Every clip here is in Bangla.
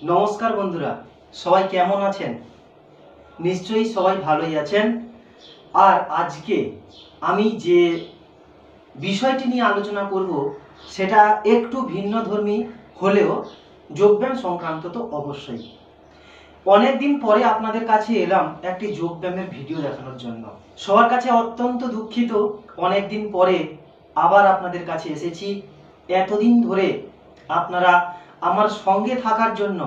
নমস্কার বন্ধুরা, সবাই কেমন আছেন? নিশ্চয়ই সবাই ভালোই আছেন। আর আজকে আমি যে বিষয়টি নিয়ে আলোচনা করব সেটা একটু ভিন্নধর্মী হলেও যোগব্যায়াম সংক্রান্ত তো অবশ্যই। অনেক দিন পরে আপনাদের কাছে এলাম একটি যোগব্যায়ামের ভিডিও দেখানোর জন্য। সবার কাছে অত্যন্ত দুঃখিত, অনেক দিন পরে আবার আপনাদের কাছে এসেছি। এতদিন ধরে আপনারা আমার সঙ্গে থাকার জন্য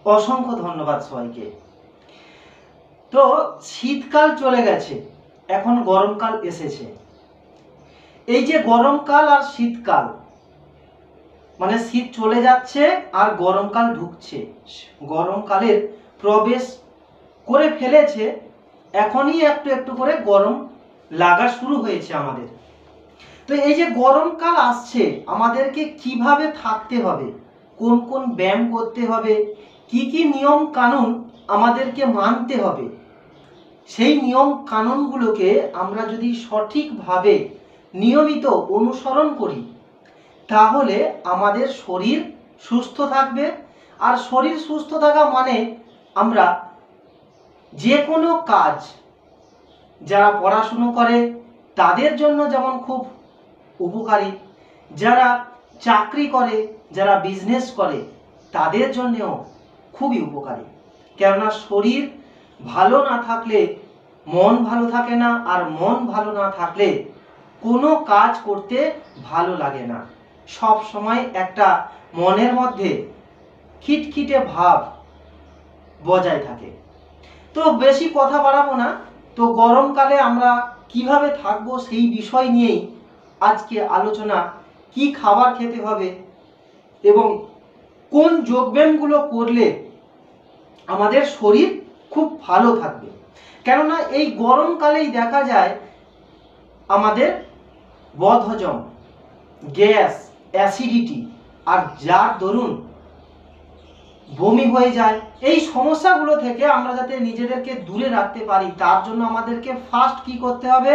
অসংখ্য ধন্যবাদ সবাইকে। তো শীতকাল চলে গেছে, এখন গরমকাল এসেছে। এই যে গরমকাল আর শীতকাল, মানে শীত চলে যাচ্ছে আর গরমকাল ঢুকছে, গরমকালের প্রবেশ করে ফেলেছে। এখনই একটু একটু করে গরম লাগা শুরু হয়েছে আমাদের। তো এই যে গরমকাল আসছে, আমাদেরকে কিভাবে থাকতে হবে, কোন কোন ব্যায়াম করতে হবে, কি কি নিয়ম কানুন আমাদেরকে মানতে হবে, সেই নিয়ম কানুনগুলোকে আমরা যদি সঠিকভাবে নিয়মিত অনুসরণ করি তাহলে আমাদের শরীর সুস্থ থাকবে। আর শরীর সুস্থ থাকা মানে আমরা যে কোনো কাজ, যারা পড়াশুনো করে তাদের জন্য যেমন খুব উপকারী, যারা চাকরি করে, যারা বিজনেস করে তাদের জন্যও খুবই উপকারী। কেননা শরীর ভালো না থাকলে মন ভালো থাকে না, আর মন ভালো না থাকলে কোনো কাজ করতে ভালো লাগে না। সব সময় একটা মনের মধ্যে খিটখিটে ভাব বজায় থাকে। তো বেশি কথা বাড়াবো না। তো গরমকালে আমরা কিভাবে থাকবো সেই বিষয় নিয়েই আজকে আলোচনা। কি খাবার খেতে হবে এবং কোন যোগব্যায়ামগুলো করলে আমাদের শরীর খুব ভালো থাকবে। কেননা এই গরমকালেই দেখা যায় আমাদের বদহজম, গ্যাস, অ্যাসিডিটি, আর যার দরুন বমি হয়ে যায়। এই সমস্যাগুলো থেকে আমরা যাতে নিজেদেরকে দূরে রাখতে পারি তার জন্য আমাদেরকে ফার্স্ট কি করতে হবে,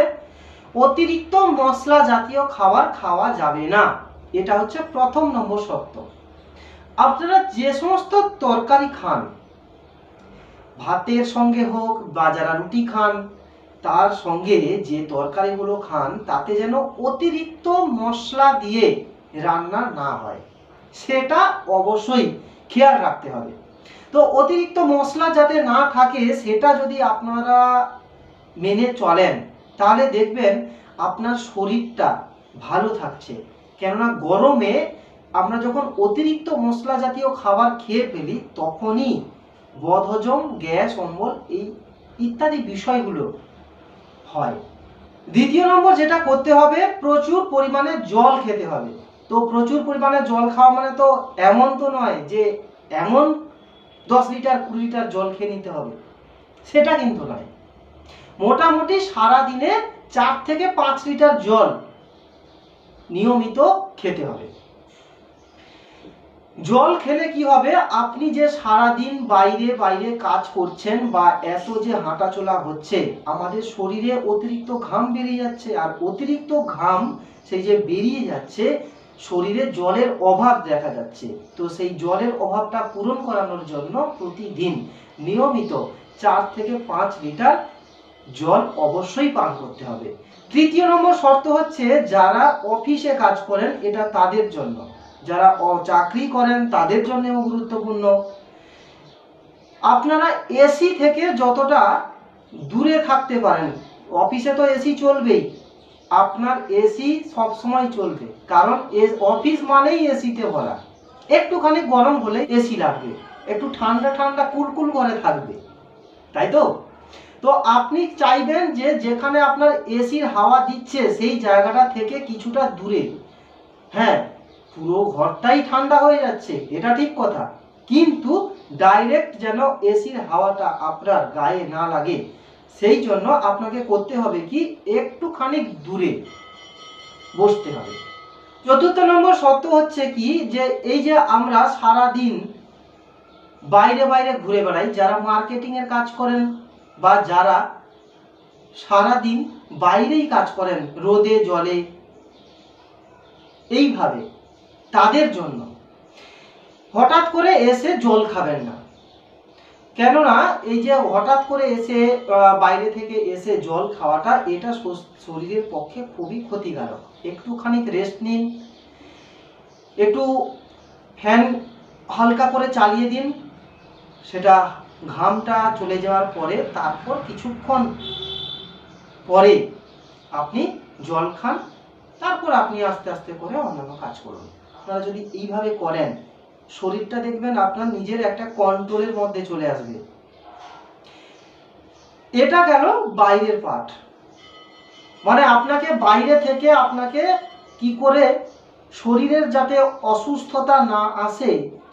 অতিরিক্ত মশলা জাতীয় খাবার খাওয়া যাবে না। এটা হচ্ছে প্রথম নম্বর সত্য। আপনারা যে সমস্ত তরকারি খান, ভাতের সঙ্গে হোক বা যারা রুটি খান তার সঙ্গে যে তরকারিগুলো খান তাতে যেন অতিরিক্ত মশলা দিয়ে রান্না না হয়, সেটা অবশ্যই খেয়াল রাখতে হবে। তো অতিরিক্ত মশলা যাতে না থাকে সেটা যদি আপনারা মেনে চলেন তাহলে দেখবেন আপনার শরীরটা ভালো থাকছে। কেননা গরমে আমরা যখন অতিরিক্ত মশলা জাতীয় খাবার খেয়ে ফেলি তখনই বদহজম, গ্যাস, অম্বল এই ইত্যাদি বিষয়গুলো হয়। দ্বিতীয় নম্বর যেটা করতে হবে, প্রচুর পরিমাণে জল খেতে হবে। তো প্রচুর পরিমাণে জল খাওয়া মানে তো এমন তো নয় যে এমন 10 লিটার 20 লিটার জল খেয়ে নিতে হবে, সেটা কিন্তু নয়। মোটামুটি সারা দিনে 4 থেকে 5 লিটার জল নিয়মিত খেতে হবে। জল খেলে কি হবে, আপনি যে সারা দিন বাইরে বাইরে কাজ করছেন বা এত যে হাঁটাচলা হচ্ছে, আমাদের শরীরে অতিরিক্ত ঘাম বেরিয়ে যাচ্ছে। আর অতিরিক্ত ঘাম সেই যে বেরিয়ে যাচ্ছে, শরীরে জলের অভাব দেখা যাচ্ছে। তো সেই জলের অভাবটা পূরণ করানোর জন্য প্রতিদিন নিয়মিত 4 থেকে 5 লিটার জল অবশ্যই পান করতে হবে। তৃতীয় নম্বর শর্ত হচ্ছে, যারা অফিসে কাজ করেন এটা তাদের জন্য, যারা চাকরি করেন তাদের জন্যও গুরুত্বপূর্ণ। আপনারা এসি থেকে যতটা দূরে থাকতে পারেন, অফিসে তো এসি চলবেই, আপনার এসি সব সময় চলবে। কারণ অফিস মানেই এসিতে ভরা। একটুখানি গরম হলে এসি লাগবে, একটু ঠান্ডা ঠান্ডা কুলকুল করে থাকবে, তাই তো? তো আপনি চাইবেন যে যেখানে আপনার এসির হাওয়া দিচ্ছে সেই জায়গাটা থেকে কিছুটা দূরে। হ্যাঁ, পুরো ঘরটাই ঠান্ডা হয়ে যাচ্ছে এটা ঠিক কথা, কিন্তু ডাইরেক্ট যেন এসির হাওয়াটা আপনার গায়ে না লাগে সেই জন্য আপনাকে করতে হবে কি, একটুখানি দূরে বসতে হবে। চতুর্থ নম্বর শর্ত হচ্ছে কি, যে এই যে আমরা সারা দিন বাইরে বাইরে ঘুরে বেড়াই, যারা মার্কেটিং এর কাজ করেন বা যারা সারা দিন বাইরেই কাজ করেন রোদে জলে, এইভাবে তাদের জন্য হঠাৎ করে এসে জল খাবেন না, কেননা এই যে হঠাৎ করে এসে বাইরে থেকে এসে জল খাওয়াটা এটা শরীরের পক্ষে খুবই ক্ষতিকারক। একটুখানি রেস্ট নিন, একটু ফ্যান হালকা করে চালিয়ে দিন, সেটা ঘামটা চলে যাওয়ার পরে তারপর কিছুক্ষণ পরে আপনি জল খান, তারপর আপনি আস্তে আস্তে করে অন্যান্য কাজ করুন। আপনারা যদি এইভাবে করেন, শরীরটা দেখবেন আপনার নিজের একটা কন্ট্রোলের মধ্যে চলে আসবে। এটা গেল বাইরের পার্ট, মানে আপনাকে বাইরে থেকে আপনাকে কি করে শরীরের যাতে অসুস্থতা না আসে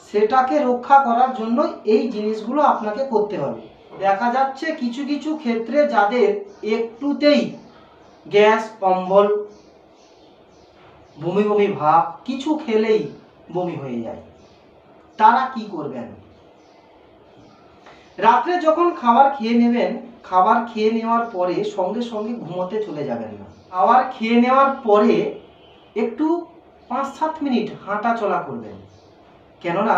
সেটাকে রক্ষা করার জন্য এই জিনিসগুলো আপনাকে করতে হবে। দেখা যাচ্ছে কিছু কিছু ক্ষেত্রে যাদের একটুতেই গ্যাস, অম্বল, বমি বমি ভাব, কিছু খেলেই বমি হয়ে যায়, তারা কি করবেন? রাত্রে যখন খাবার খেয়ে নেবেন, খাবার খেয়ে নেওয়ার পরে সঙ্গে সঙ্গে ঘুমোতে চলে যাবেন না। খাবার খেয়ে নেওয়ার পরে একটু 5-7 মিনিট হাঁটা চলা করবেন। কেননা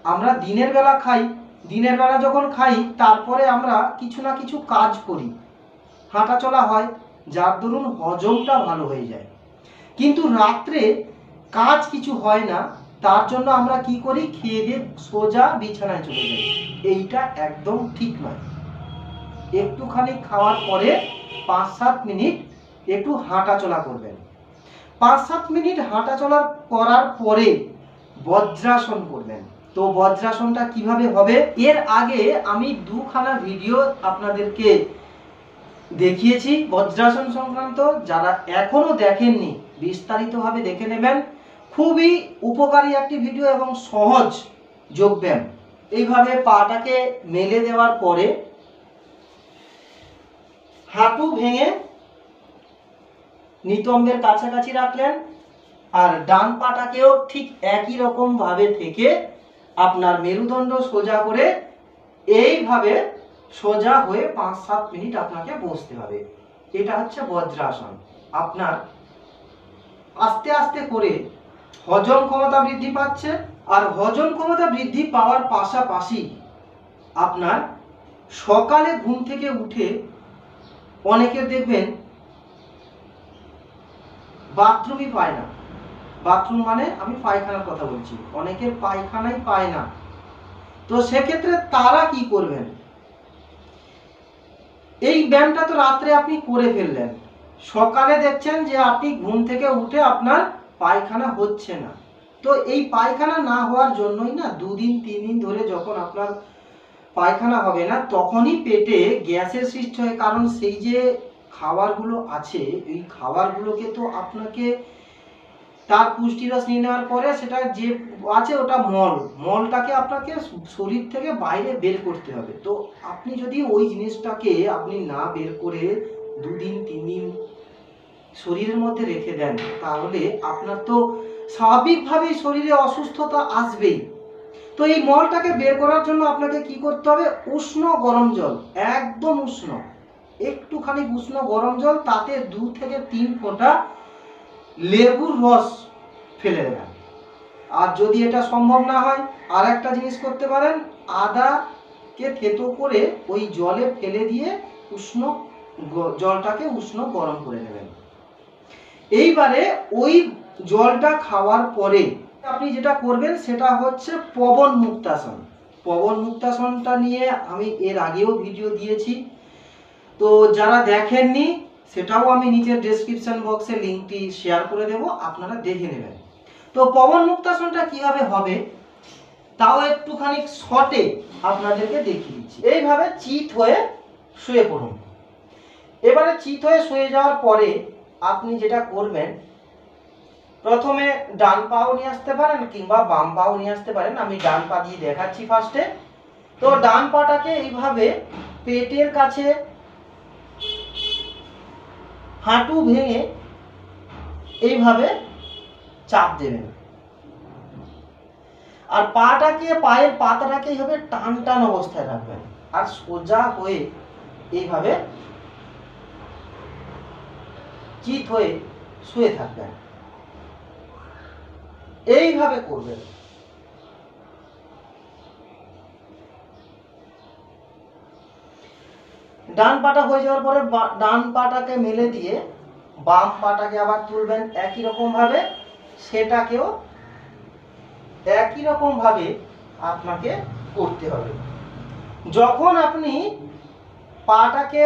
আমরা দিনের বেলা খাই, দিনের বেলা যখন খাই তারপরে আমরা কিছু না কিছু কাজ করি, হাঁটা চলা হয়, যার দরুন হজমটা ভালো হয়ে যায়। কিন্তু রাত্রে কাজ কিছু হয় না, তার জন্য আমরা কি করি? খেয়ে দিয়ে সোজা বিছানায় চলে যাই। এইটা একদম ঠিক নয়। একটুখানি খাওয়ার পরে 5-7 মিনিট একটু হাঁটা চলা করবেন। 5-7 মিনিট হাঁটা চলা করার পরে বজ্রাসন করবেন। তো বজ্রাসনটা কিভাবে হবে, এর আগে আমি 2খানা ভিডিও আপনাদেরকে দেখিয়েছি বজ্রাসন সংক্রান্ত। যারা এখনো দেখেননি বিস্তারিতভাবে দেখে নেবেন। খুবই উপকারী একটি ভিডিও এবং সহজ যোগব্যায়াম। এইভাবে পাটাকে মেলে দেওয়ার পরে হাঁটু ভেঙে নিতম্বের কাছাকাছি রাখলেন, আর ডান পাটাকেও ঠিক একই রকম ভাবে থেকে আপনার মেরুদণ্ড সোজা করে এইভাবে সোজা হয়ে 5-7 মিনিট আপনাকে বসতে হবে। এটা হচ্ছে বজ্রাসন। আপনার আস্তে আস্তে করে হজম ক্ষমতা বৃদ্ধি পাচ্ছে, আর হজম ক্ষমতা বৃদ্ধি পাওয়ার পাশাপাশি আপনার সকালে ঘুম থেকে উঠে অনেকের দেখবেন বাথরুমই পায় না। বাথরুম মানে আমি পায়খানার কথা বলছি, অনেকের পায়খানাই পায় না। তো সেক্ষেত্রে তারা কি করবেন? এই ব্যায়ামটা তো রাত্রে আপনি করে ফেললেন, সকালে দেখছেন যে আপনি ঘুম থেকে উঠে আপনার পায়খানা হচ্ছে না। তো এই পায়খানা না হওয়ার জন্যই না 2 দিন 3 দিন ধরে যখন আপনার পায়খানা হবে না তখনই পেটে গ্যাসের সৃষ্টি হয়। কারণ সেই যে খাবারগুলো আছে, এই খাবারগুলোকে তো আপনাকে তার পুষ্টিরস নিয়ে নেওয়ার পরে সেটা যে আছে ওটা মলটাকে আপনাকে শরীর থেকে বাইরে বের করতে হবে। তো আপনি যদি ওই জিনিসটাকে আপনি না বের করে 2 দিন 3 দিন শরীরের মধ্যে রেখে দেন, তাহলে আপনার তো স্বাভাবিকভাবেই শরীরে অসুস্থতা আসবেই। তো এই মলটাকে বের করার জন্য আপনাকে কি করতে হবে? উষ্ণ গরম জল, একদম উষ্ণ, একটুখানি উষ্ণ গরম জল, তাতে 2 থেকে 3 ফোঁটা লেবুর রস ফেলে দেবেন। আর যদি এটা সম্ভব না হয় আর একটা জিনিস করতে পারেন, আদাকে থেতো করে ওই জলে ফেলে দিয়ে উষ্ণ জলটাকে উষ্ণ গরম করে নেবেন। এইবারে ওই জলটা খাওয়ার পরে আপনি যেটা করবেন সেটা হচ্ছে পবন মুক্তাসন। পবন মুক্তাসনটা নিয়ে আমি এর আগেও ভিডিও দিয়েছি, তো যারা দেখেননি সেটাও আমি নিচের ডেসক্রিপশন বক্সে লিঙ্কটি শেয়ার করে দেব, আপনারা দেখে নেবেন। তো পবন মুক্তাসনটা কিভাবে হবে তাও একটুখানি শর্টে আপনাদেরকে দেখিয়ে দিচ্ছি। এইভাবে চিত হয়ে শুয়ে পড়ুন। এবারে চিত হয়ে শুয়ে যাওয়ার পরে আপনি যেটা করবেন, প্রথমে ডান পাও নিয়ে আসতে পারেন কিংবা বাম পাও নিয়ে আসতে পারেন। আমি ডান পা দিয়ে দেখাচ্ছি ফার্স্টে। তো ডান পাটাকে এইভাবে পেটের কাছে হাঁটু ভেঙে এইভাবে চাপ দেবেন, আর পাটাকে, পায়ের পাতাটাকে এইভাবে টান টান অবস্থায় রাখবেন, আর সোজা হয়ে এইভাবে চিত হয়ে শুয়ে থাকবেন। এইভাবে করবেন। ডান পাটা হয়ে যাওয়ার পরে ডান পাটাকে মেলে দিয়ে বাম পাটাকে আবার তুলবেন একই রকম ভাবে, সেটাকেও একই রকম ভাবে আপনাকে করতে হবে। যখন আপনি পাটাকে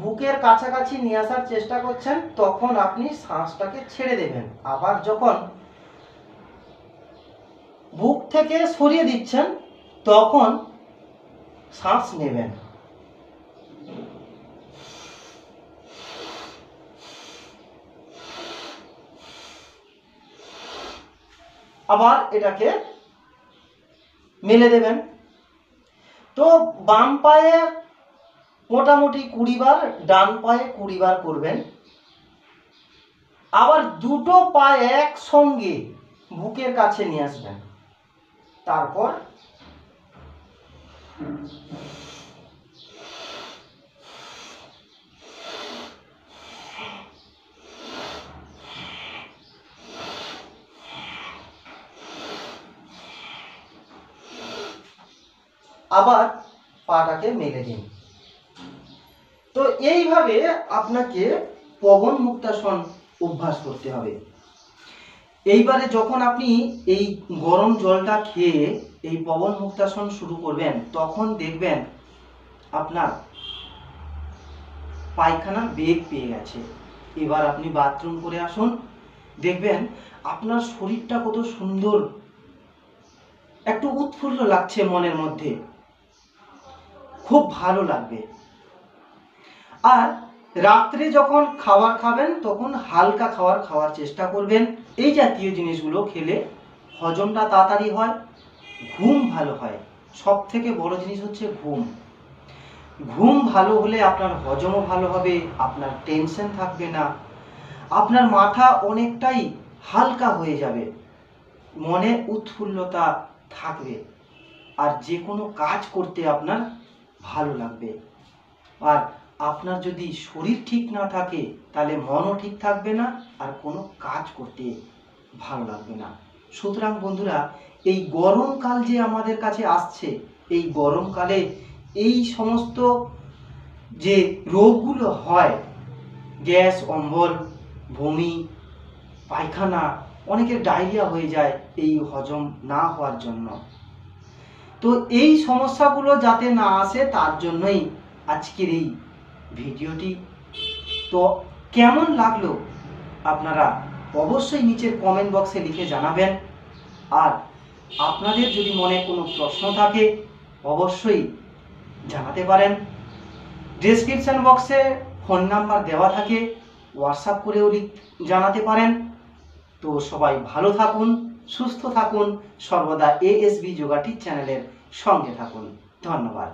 বুকের কাছাকাছি নিয়ে আসার চেষ্টা করছেন তখন আপনি শ্বাসটাকে ছেড়ে দেবেন। আবার যখন বুক থেকে সরিয়ে দিচ্ছেন তখন শ্বাস নেবেন। আবার এটাকে মেলে দেবেন। তো বাম পায়ে মোটামুটি 20 বার, ডান পায়ে 20 বার করবেন। আবার দুটো পা একসঙ্গে বুকের কাছে নিয়ে আসবেন। তারপর আবার পাটাকে মেলে দিন। তো এইভাবে আপনাকে পবন মুক্তাসন অভ্যাস করতে হবে। এইবারে যখন আপনি এই গরম জলটা খেয়ে এই পবন মুক্তাসন শুরু করবেন তখন দেখবেন আপনার পায়খানার বেগ পেয়ে গেছে। এবার আপনি বাথরুম করে আসুন, দেখবেন আপনার শরীরটা কত সুন্দর, একটু উৎফুল্ল লাগছে মনের মধ্যে, খুব ভালো লাগবে। আর রাত্রে যখন খাবার খাবেন তখন হালকা খাবার খাওয়ার চেষ্টা করবেন। এই জাতীয় জিনিসগুলো খেলে হজমটা তাড়াতাড়ি হয়, ঘুম ভালো হয়। সব থেকে বড় জিনিস হচ্ছে ঘুম। ঘুম ভালো হলে আপনার হজমও ভালো হবে, আপনার টেনশন থাকবে না, আপনার মাথা অনেকটাই হালকা হয়ে যাবে, মনে উৎফুল্লতা থাকবে, আর যে কোনো কাজ করতে আপনার ভালো লাগবে। আর আপনার যদি শরীর ঠিক না থাকে তাহলে মনও ঠিক থাকবে না, আর কোনো কাজ করতে ভালো লাগবে না। সুতরাং বন্ধুরা, এই গরমকাল যে আমাদের কাছে আসছে, এই গরমকালে এই সমস্ত যে রোগগুলো হয়, গ্যাস অম্বল, বমি, পায়খানা, অনেকের ডায়রিয়া হয়ে যায় এই হজম না হওয়ার জন্য। তো এই সমস্যাগুলো যাতে না আসে তার জন্যই আজকের এই ভিডিওটি। তো কেমন লাগলো আপনারা অবশ্যই নিচের কমেন্ট বক্সে লিখে জানাবেন। আর আপনাদের যদি মনে কোনো প্রশ্ন থাকে অবশ্যই জানাতে পারেন। ডেসক্রিপশন বক্সে ফোন নাম্বার দেওয়া থাকে, হোয়াটসঅ্যাপ করেও জানাতে পারেন। তো সবাই ভালো থাকুন, সুস্থ থাকুন, সর্বদা ASB যোগা টিপ চ্যানেলের সঙ্গে থাকুন। ধন্যবাদ।